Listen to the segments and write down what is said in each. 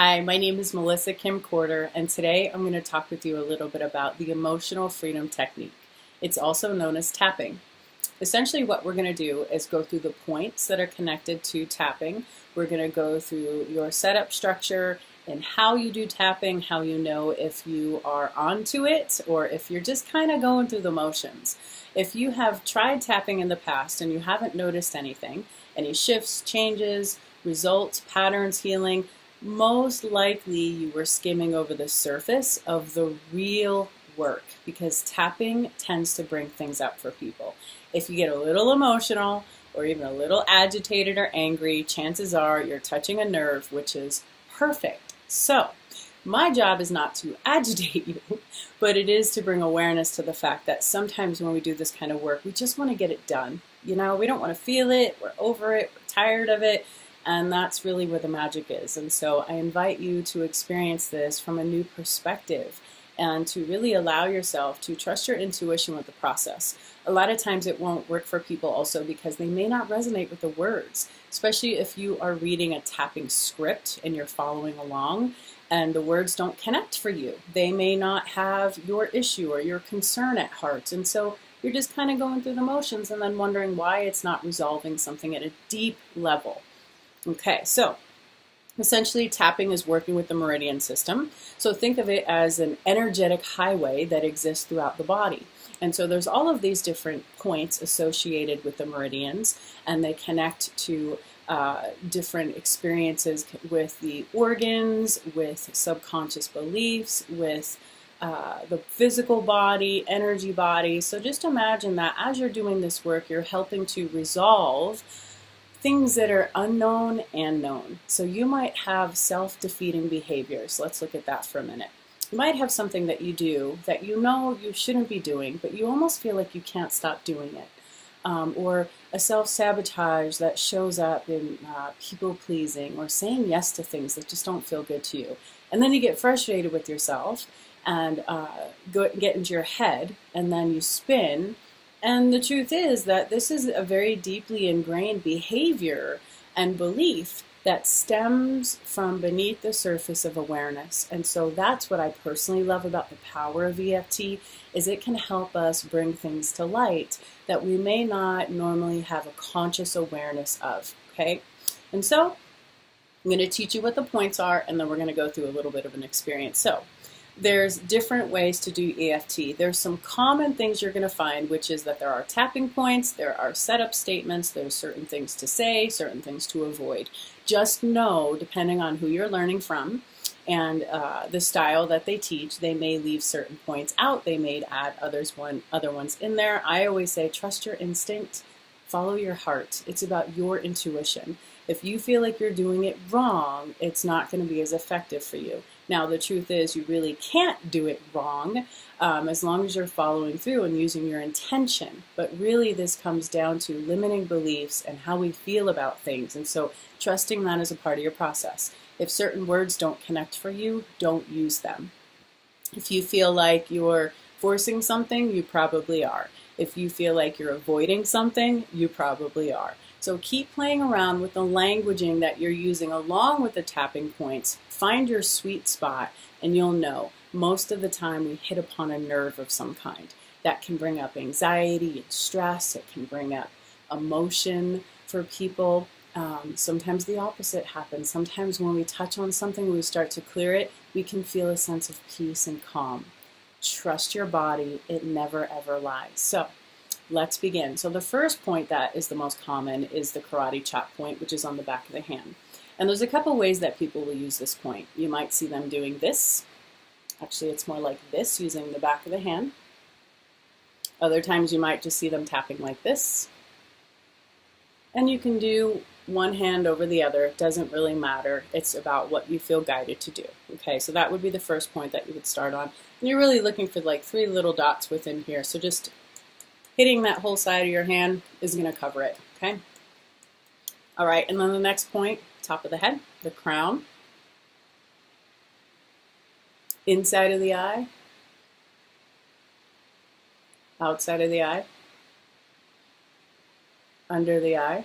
Hi, my name is Melissa Kim Corder, and today I'm going to talk with you a little bit about the emotional freedom technique. It's also known as tapping. Essentially, what we're going to do is go through the points that are connected to tapping. We're going to go through your setup structure and how you do tapping, how you know if you are onto it or if you're just kind of going through the motions. If you have tried tapping in the past and you haven't noticed anything, any shifts, changes, results, patterns, healing, most likely you were skimming over the surface of the real work, because tapping tends to bring things up for people. If you get a little emotional or even a little agitated or angry, chances are you're touching a nerve, which is perfect. So my job is not to agitate you, but it is to bring awareness to the fact that sometimes when we do this kind of work, we just want to get it done. You know, we don't want to feel it, we're over it, we're tired of it. And that's really where the magic is. And so I invite you to experience this from a new perspective and to really allow yourself to trust your intuition with the process. A lot of times it won't work for people also because they may not resonate with the words, especially if you are reading a tapping script and you're following along and the words don't connect for you. They may not have your issue or your concern at heart. And so you're just kind of going through the motions and then wondering why it's not resolving something at a deep level. Okay, so essentially tapping is working with the meridian system. So think of it as an energetic highway that exists throughout the body. And so there's all of these different points associated with the meridians, and they connect to different experiences with the organs, with subconscious beliefs, with the physical body, energy body. So just imagine that as you're doing this work, you're helping to resolve things that are unknown and known. So you might have self-defeating behaviors. Let's look at that for a minute. You might have something that you do that you know you shouldn't be doing, but you almost feel like you can't stop doing it. Or a self-sabotage that shows up in people-pleasing or saying yes to things that just don't feel good to you. And then you get frustrated with yourself and get into your head, and then you spin. And the truth is that this is a very deeply ingrained behavior and belief that stems from beneath the surface of awareness. And so that's what I personally love about the power of EFT, is it can help us bring things to light that we may not normally have a conscious awareness of, okay? And so I'm going to teach you what the points are, and then we're going to go through a little bit of an experience. So there's different ways to do EFT. There's some common things you're going to find, which is that there are tapping points, there are setup statements, there's certain things to say, certain things to avoid. Just know, depending on who you're learning from and the style that they teach, they may leave certain points out, they may add other ones in there. I always say, trust your instinct, follow your heart. It's about your intuition. If you feel like you're doing it wrong, it's not going to be as effective for you. Now, the truth is you really can't do it wrong as long as you're following through and using your intention. But really, this comes down to limiting beliefs and how we feel about things. And so trusting that is a part of your process. If certain words don't connect for you, don't use them. If you feel like you're forcing something, you probably are. If you feel like you're avoiding something, you probably are. So keep playing around with the languaging that you're using along with the tapping points. Find your sweet spot and you'll know. Most of the time we hit upon a nerve of some kind. That can bring up anxiety and stress. It can bring up emotion for people. Sometimes the opposite happens. Sometimes when we touch on something, we start to clear it, we can feel a sense of peace and calm. Trust your body. It never ever lies. So let's begin. So the first point that is the most common is the karate chop point, which is on the back of the hand. And there's a couple ways that people will use this point. You might see them doing this. Actually, it's more like this, using the back of the hand. Other times you might just see them tapping like this. And you can do one hand over the other. It doesn't really matter. It's about what you feel guided to do. Okay, so that would be the first point that you would start on. And you're really looking for like 3 little dots within here. So just hitting that whole side of your hand is going to cover it, okay? All right, and then the next point, top of the head, the crown, inside of the eye, outside of the eye, under the eye,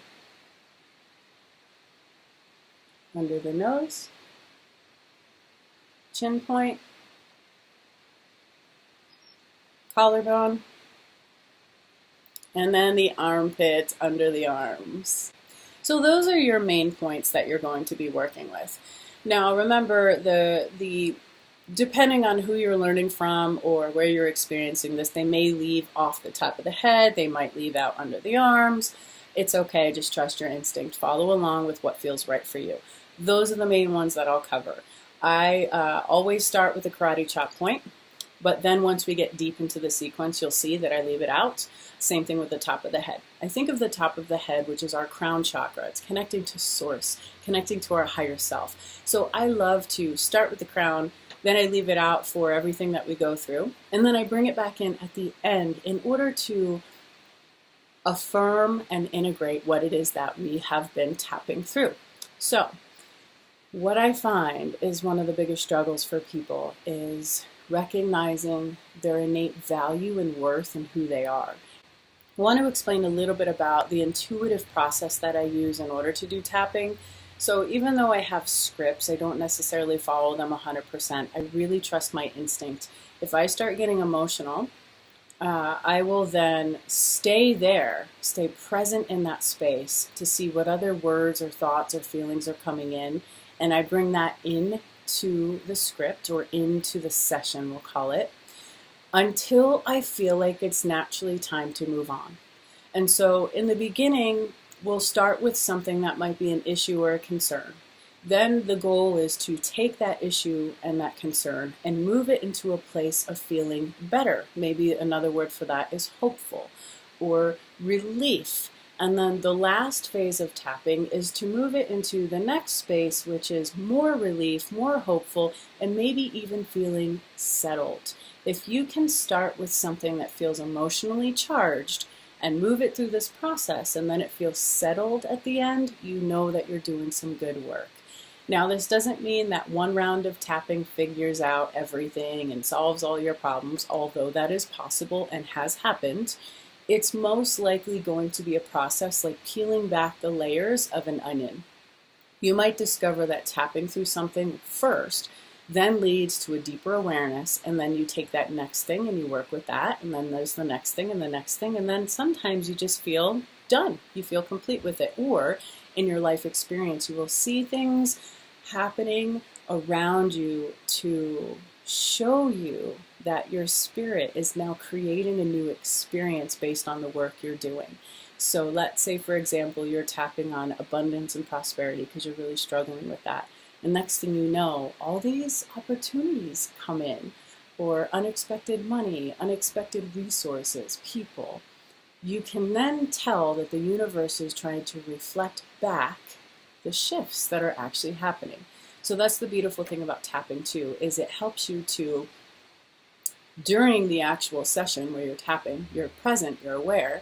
under the nose, chin point, collarbone, and then the armpit under the arms. So those are your main points that you're going to be working with. Now remember, depending on who you're learning from or where you're experiencing this, they may leave off the top of the head, they might leave out under the arms. It's okay, just trust your instinct. Follow along with what feels right for you. Those are the main ones that I'll cover. I always start with the karate chop point, but then once we get deep into the sequence, you'll see that I leave it out. Same thing with the top of the head. I think of the top of the head, which is our crown chakra. It's connecting to source, connecting to our higher self. So I love to start with the crown, then I leave it out for everything that we go through, and then I bring it back in at the end in order to affirm and integrate what it is that we have been tapping through. So what I find is one of the biggest struggles for people is recognizing their innate value and worth and who they are. I want to explain a little bit about the intuitive process that I use in order to do tapping. So even though I have scripts, I don't necessarily follow them 100%. I really trust my instinct. If I start getting emotional, I will then stay there, stay present in that space to see what other words or thoughts or feelings are coming in, and I bring that in to the script or into the session, we'll call it, until I feel like it's naturally time to move on. And so in the beginning, we'll start with something that might be an issue or a concern. Then the goal is to take that issue and that concern and move it into a place of feeling better. Maybe another word for that is hopeful or relief. And then the last phase of tapping is to move it into the next space, which is more relief, more hopeful, and maybe even feeling settled. If you can start with something that feels emotionally charged and move it through this process, and then it feels settled at the end, you know that you're doing some good work. Now, this doesn't mean that one round of tapping figures out everything and solves all your problems, although that is possible and has happened. It's most likely going to be a process like peeling back the layers of an onion. You might discover that tapping through something first then leads to a deeper awareness, and then you take that next thing and you work with that, and then there's the next thing and the next thing, and then sometimes you just feel done. You feel complete with it. Or in your life experience, you will see things happening around you to show you that your spirit is now creating a new experience based on the work you're doing. So let's say, for example, you're tapping on abundance and prosperity because you're really struggling with that. And next thing you know, all these opportunities come in, or unexpected money, unexpected resources, people. You can then tell that the universe is trying to reflect back the shifts that are actually happening. So that's the beautiful thing about tapping too, is it helps you to, during the actual session where you're tapping, you're present, you're aware,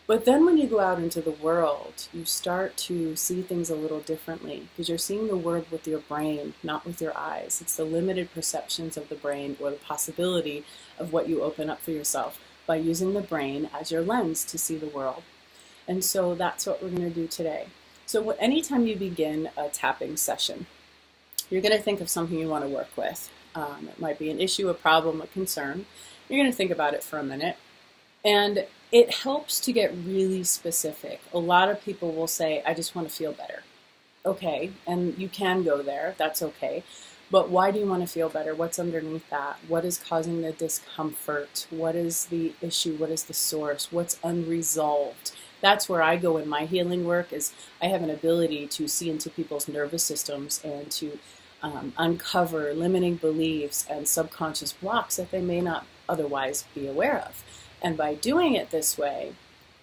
but then when you go out into the world, you start to see things a little differently because you're seeing the world with your brain, not with your eyes. It's the limited perceptions of the brain or the possibility of what you open up for yourself by using the brain as your lens to see the world. And so that's what we're going to do today. So anytime you begin a tapping session, you're going to think of something you want to work with. It might be an issue, a problem, a concern. You're going to think about it for a minute. And it helps to get really specific. A lot of people will say, I just want to feel better. Okay, and you can go there. That's okay. But why do you want to feel better? What's underneath that? What is causing the discomfort? What is the issue? What is the source? What's unresolved? That's where I go in my healing work, is I have an ability to see into people's nervous systems and to uncover limiting beliefs and subconscious blocks that they may not otherwise be aware of. And by doing it this way,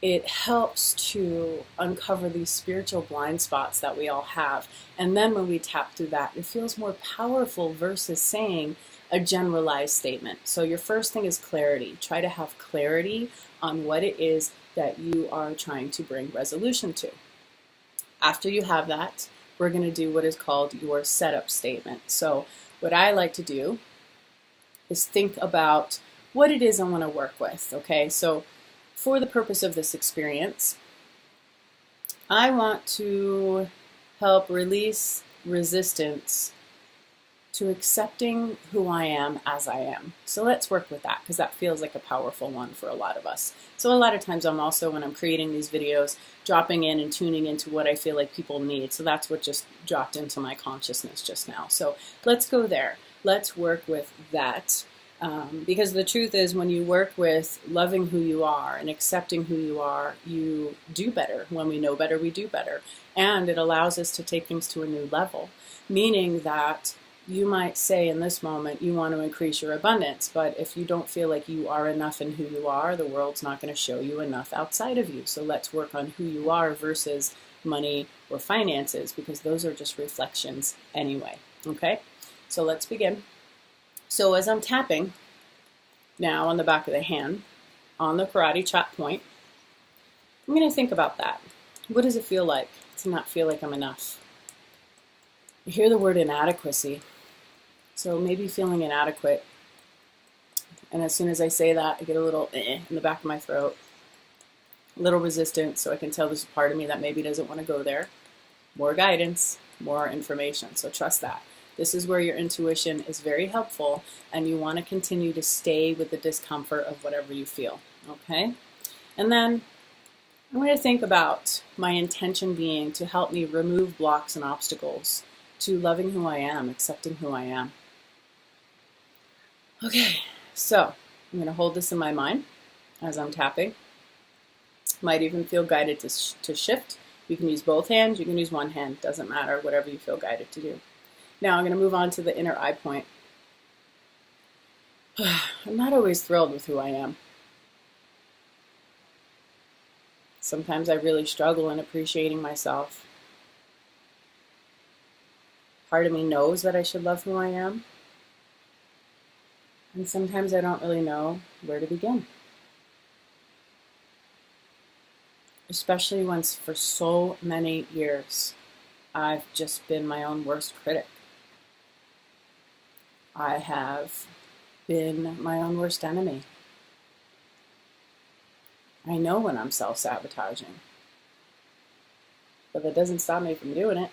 it helps to uncover these spiritual blind spots that we all have. And then when we tap through that, it feels more powerful versus saying a generalized statement. So your first thing is clarity. Try to have clarity on what it is that you are trying to bring resolution to. After you have that, we're going to do what is called your setup statement. So what I like to do is think about what it is I want to work with. Okay, so for the purpose of this experience, I want to help release resistance to accepting who I am as I am. So let's work with that, because that feels like a powerful one for a lot of us. So a lot of times I'm also, when I'm creating these videos, dropping in and tuning into what I feel like people need. So that's what just dropped into my consciousness just now. So let's go there. Let's work with that. Because the truth is, when you work with loving who you are and accepting who you are, you do better. When we know better, we do better. And it allows us to take things to a new level, meaning that you might say in this moment you want to increase your abundance, but if you don't feel like you are enough in who you are, the world's not going to show you enough outside of you. So let's work on who you are versus money or finances, because those are just reflections anyway. Okay, so let's begin. So as I'm tapping now on the back of the hand on the karate chop point, I'm going to think about that. What does it feel like to not feel like I'm enough? You hear the word inadequacy. So maybe feeling inadequate. And as soon as I say that, I get a little in the back of my throat, a little resistance, so I can tell there's a part of me that maybe doesn't want to go there. More guidance, more information. So trust that. This is where your intuition is very helpful, and you want to continue to stay with the discomfort of whatever you feel. Okay? And then I'm going to think about my intention being to help me remove blocks and obstacles to loving who I am, accepting who I am. Okay, so I'm going to hold this in my mind as I'm tapping. Might even feel guided to shift. You can use both hands, you can use one hand, doesn't matter, whatever you feel guided to do. Now I'm going to move on to the inner eye point. I'm not always thrilled with who I am. Sometimes I really struggle in appreciating myself. Part of me knows that I should love who I am. And sometimes I don't really know where to begin. Especially once for so many years, I've just been my own worst critic. I have been my own worst enemy. I know when I'm self-sabotaging, but that doesn't stop me from doing it.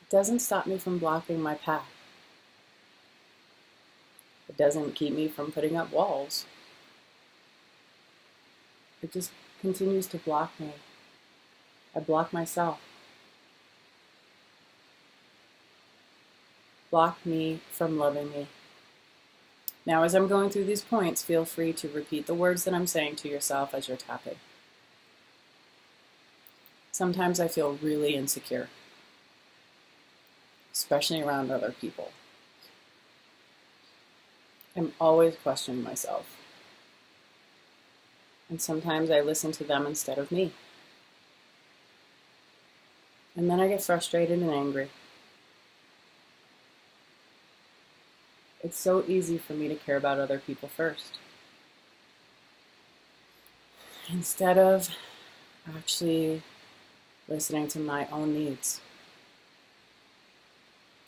It doesn't stop me from blocking my path. It doesn't keep me from putting up walls. It just continues to block me. I block myself. Block me from loving me. Now, as I'm going through these points, feel free to repeat the words that I'm saying to yourself as you're tapping. Sometimes I feel really insecure, especially around other people. I'm always questioning myself. And sometimes I listen to them instead of me. And then I get frustrated and angry. It's so easy for me to care about other people first, instead of actually listening to my own needs.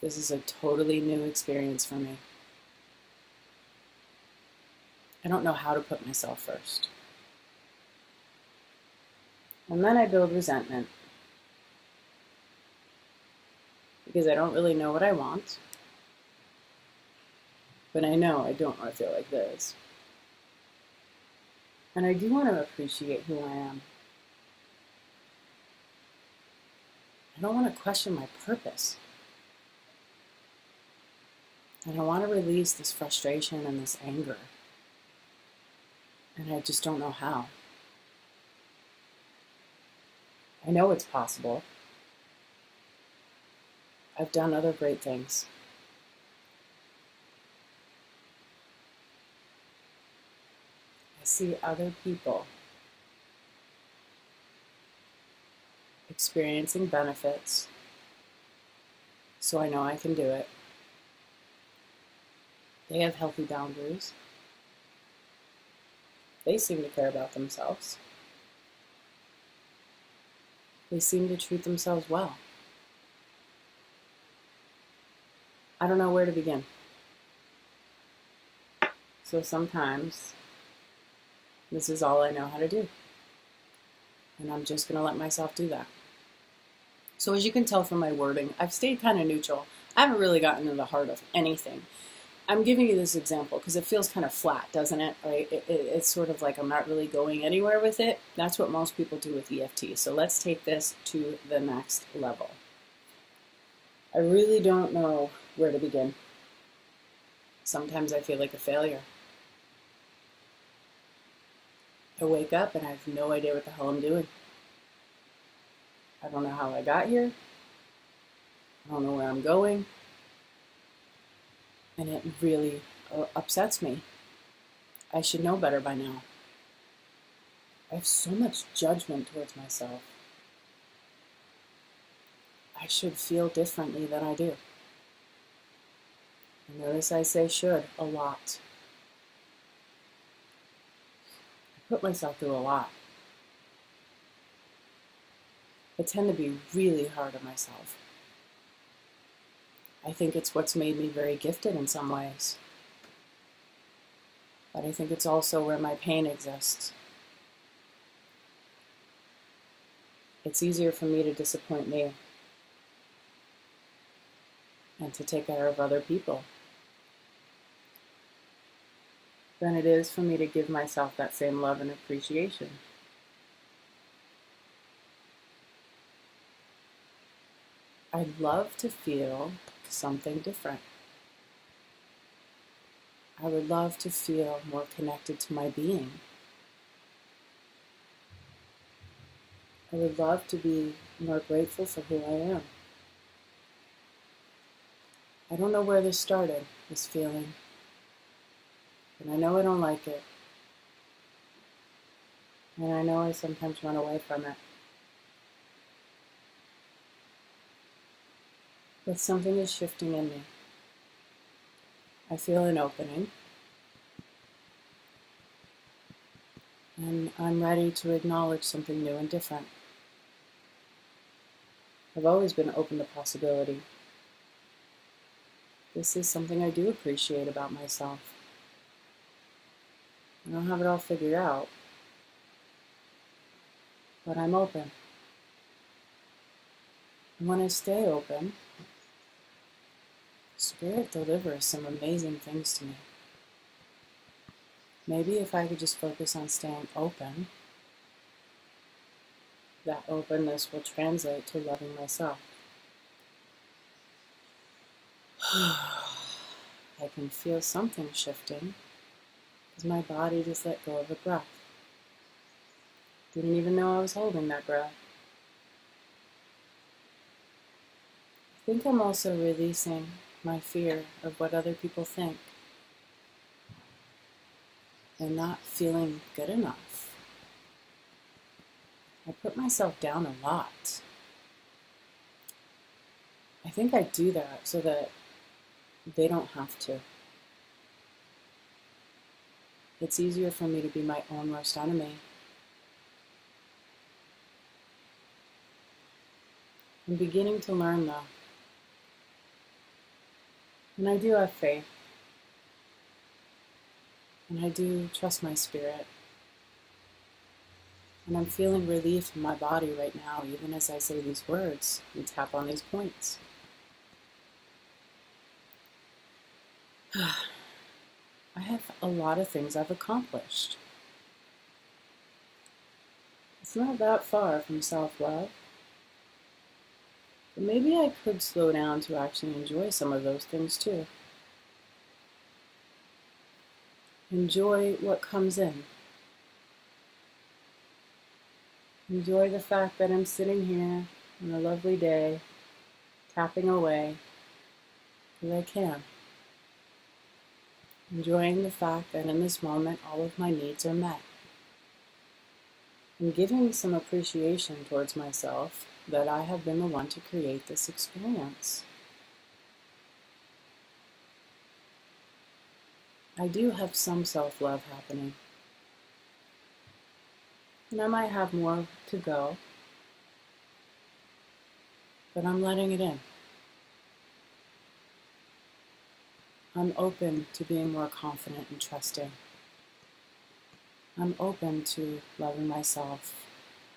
This is a totally new experience for me. I don't know how to put myself first. And then I build resentment, because I don't really know what I want, but I know I don't want to feel like this. And I do want to appreciate who I am. I don't want to question my purpose. And I want to release this frustration and this anger. And I just don't know how. I know it's possible. I've done other great things. I see other people experiencing benefits, so I know I can do it. They have healthy boundaries. They seem to care about themselves. They seem to treat themselves well. I don't know where to begin. So sometimes this is all I know how to do. And I'm just going to let myself do that. So as you can tell from my wording, I've stayed kind of neutral. I haven't really gotten into the heart of anything. I'm giving you this example because it feels kind of flat, doesn't it? Right? It's sort of like I'm not really going anywhere with it. That's what most people do with EFT. So let's take this to the next level. I really don't know where to begin. Sometimes I feel like a failure. I wake up and I have no idea what the hell I'm doing. I don't know how I got here. I don't know where I'm going. And it really upsets me. I should know better by now. I have so much judgment towards myself. I should feel differently than I do. And notice I say should a lot. I put myself through a lot. I tend to be really hard on myself. I think it's what's made me very gifted in some ways. But I think it's also where my pain exists. It's easier for me to disappoint me and to take care of other people than it is for me to give myself that same love and appreciation. I'd love to feel something different. I would love to feel more connected to my being. I would love to be more grateful for who I am. I don't know where this started, this feeling, and I know I don't like it. And I know I sometimes run away from it. But something is shifting in me. I feel an opening. And I'm ready to acknowledge something new and different. I've always been open to possibility. This is something I do appreciate about myself. I don't have it all figured out, but I'm open. And when I stay open, Spirit delivers some amazing things to me. Maybe if I could just focus on staying open, that openness will translate to loving myself. I can feel something shifting because my body just let go of a breath. Didn't even know I was holding that breath. I think I'm also releasing my fear of what other people think and not feeling good enough. I put myself down a lot. I think I do that so that they don't have to. It's easier for me to be my own worst enemy. I'm beginning to learn though. And I do have faith. And I do trust my spirit. And I'm feeling relief in my body right now, even as I say these words and tap on these points. I have a lot of things I've accomplished. It's not that far from self-love. But maybe I could slow down to actually enjoy some of those things too. Enjoy what comes in. Enjoy the fact that I'm sitting here on a lovely day, tapping away, because I can. Enjoying the fact that in this moment all of my needs are met. And giving some appreciation towards myself that I have been the one to create this experience. I do have some self-love happening. And I might have more to go, but I'm letting it in. I'm open to being more confident and trusting. I'm open to loving myself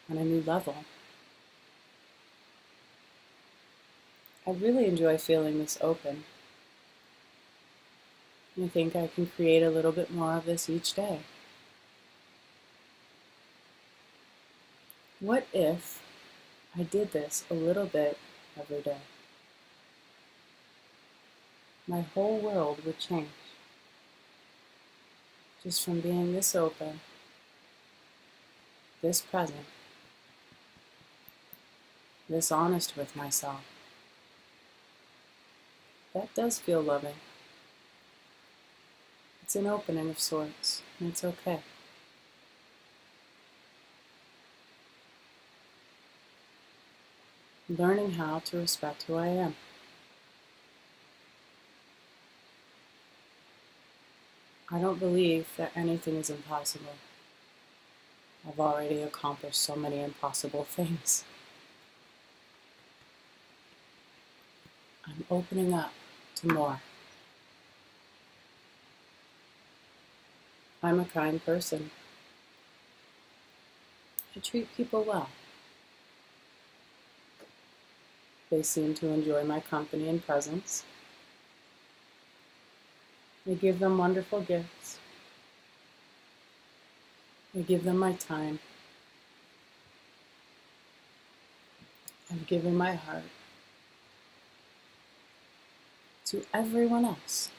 on a new level. I really enjoy feeling this open. I think I can create a little bit more of this each day. What if I did this a little bit every day? My whole world would change just from being this open, this present, this honest with myself. That does feel loving. It's an opening of sorts, and it's okay. Learning how to respect who I am. I don't believe that anything is impossible. I've already accomplished so many impossible things. I'm opening up to more. I'm a kind person. I treat people well. They seem to enjoy my company and presence. I give them wonderful gifts. I give them my time. I've given my heart to everyone else.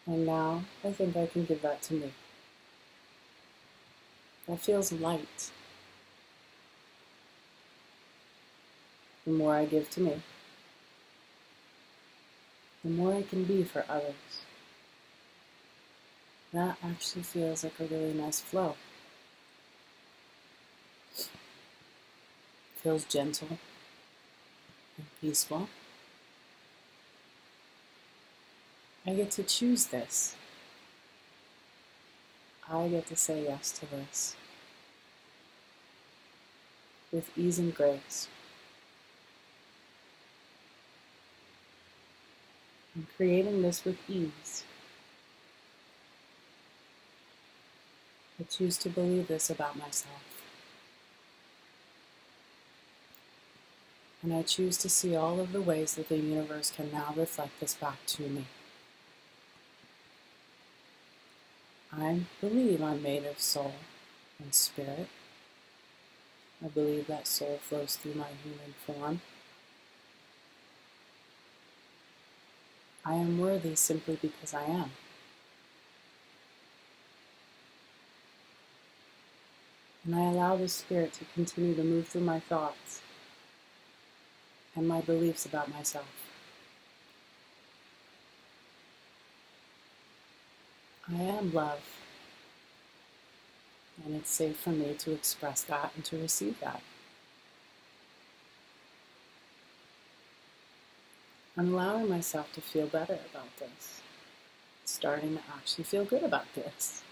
And now I think I can give that to me. That feels light. The more I give to me, the more I can be for others. That actually feels like a really nice flow. Feels gentle and peaceful. I get to choose this. I get to say yes to this with ease and grace. I'm creating this with ease. I choose to believe this about myself. And I choose to see all of the ways that the universe can now reflect this back to me. I believe I'm made of soul and spirit. I believe that soul flows through my human form. I am worthy simply because I am. And I allow the spirit to continue to move through my thoughts and my beliefs about myself. I am love, and it's safe for me to express that and to receive that. I'm allowing myself to feel better about this, starting to actually feel good about this.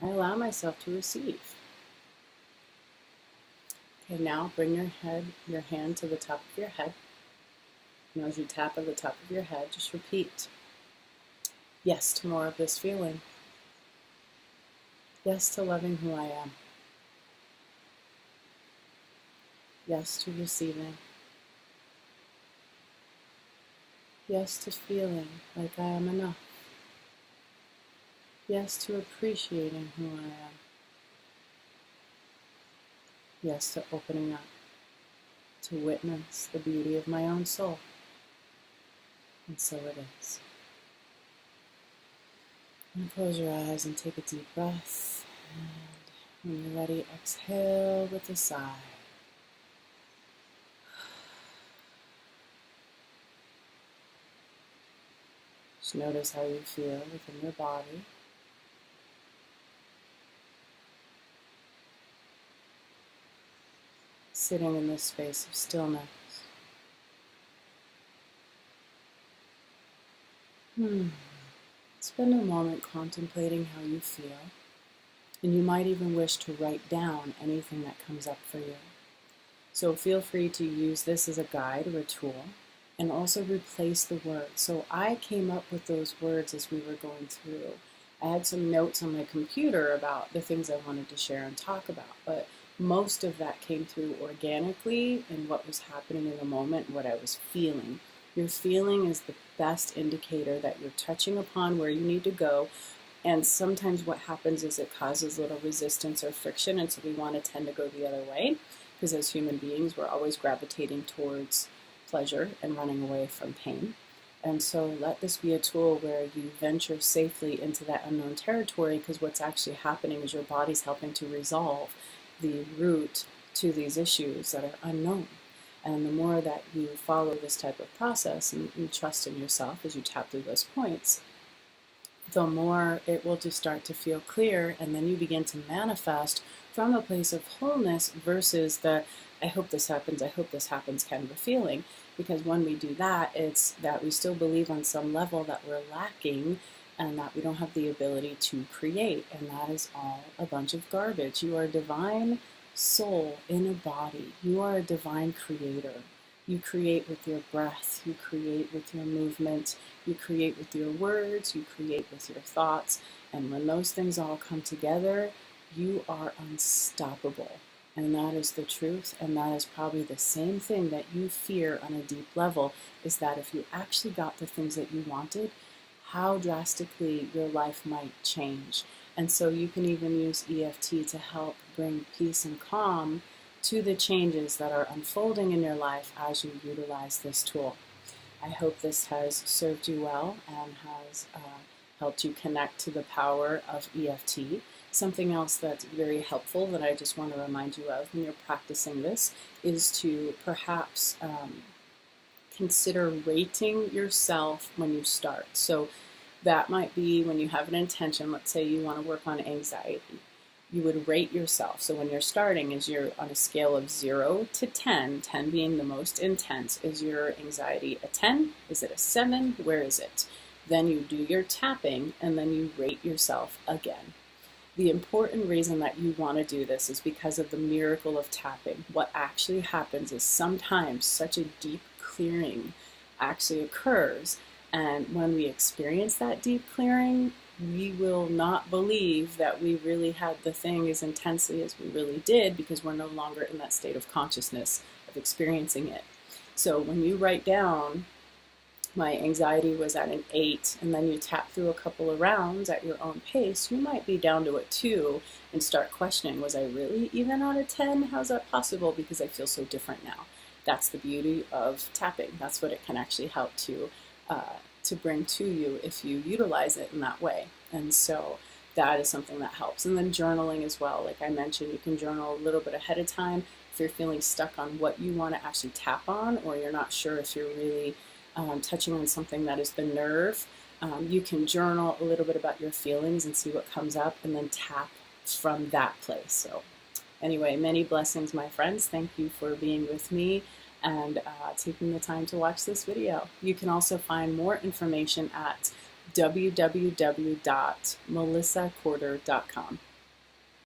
I allow myself to receive. Okay, now bring your hand to the top of your head. And as you tap at the top of your head, just repeat, yes to more of this feeling. Yes to loving who I am. Yes to receiving. Yes to feeling like I am enough. Yes to appreciating who I am. Yes to opening up to witness the beauty of my own soul. And so it is. And close your eyes and take a deep breath. And when you're ready, exhale with a sigh. Just notice how you feel within your body. Sitting in this space of stillness. Spend a moment contemplating how you feel, and you might even wish to write down anything that comes up for you. So feel free to use this as a guide or a tool, and also replace the words. So I came up with those words as we were going through. I had some notes on my computer about the things I wanted to share and talk about, but most of that came through organically in what was happening in the moment, what I was feeling. Your feeling is the best indicator that you're touching upon where you need to go. And sometimes what happens is it causes little resistance or friction, and so we want to tend to go the other way, because as human beings, we're always gravitating towards pleasure and running away from pain. And so let this be a tool where you venture safely into that unknown territory, because what's actually happening is your body's helping to resolve the root to these issues that are unknown. And the more that you follow this type of process and trust in yourself as you tap through those points, the more it will just start to feel clear, and then you begin to manifest from a place of wholeness versus the I hope this happens kind of a feeling. Because when we do that, it's that we still believe on some level that we're lacking and that we don't have the ability to create, and that is all a bunch of garbage. You are a divine soul in a body. You are a divine creator. You create with your breath, you create with your movement, you create with your words, you create with your thoughts, and when those things all come together, you are unstoppable. And that is the truth, and that is probably the same thing that you fear on a deep level, is that if you actually got the things that you wanted, how drastically your life might change. And so you can even use EFT to help bring peace and calm to the changes that are unfolding in your life as you utilize this tool. I hope this has served you well and has helped you connect to the power of EFT. Something else that's very helpful that I just want to remind you of when you're practicing this is to perhaps consider rating yourself when you start. So that might be when you have an intention. Let's say you want to work on anxiety. You would rate yourself. So when you're starting, is you're on a scale of 0 to 10, 10 being the most intense. Is your anxiety a 10? Is it a 7? Where is it? Then you do your tapping, and then you rate yourself again. The important reason that you want to do this is because of the miracle of tapping. What actually happens is sometimes such a deep clearing actually occurs, and when we experience that deep clearing, we will not believe that we really had the thing as intensely as we really did, because we're no longer in that state of consciousness of experiencing it. So when you write down, my anxiety was at an 8, and then you tap through a couple of rounds at your own pace, you might be down to a 2 and start questioning, was I really even on a 10? How's that possible? Because I feel so different now. That's the beauty of tapping. That's what it can actually help to bring to you if you utilize it in that way. And so that is something that helps. And then journaling as well. Like I mentioned, you can journal a little bit ahead of time if you're feeling stuck on what you want to actually tap on, or you're not sure if you're really touching on something that is the nerve. You can journal a little bit about your feelings and see what comes up, and then tap from that place. So anyway, many blessings, my friends. Thank you for being with me and taking the time to watch this video. You can also find more information at www.melissacorder.com.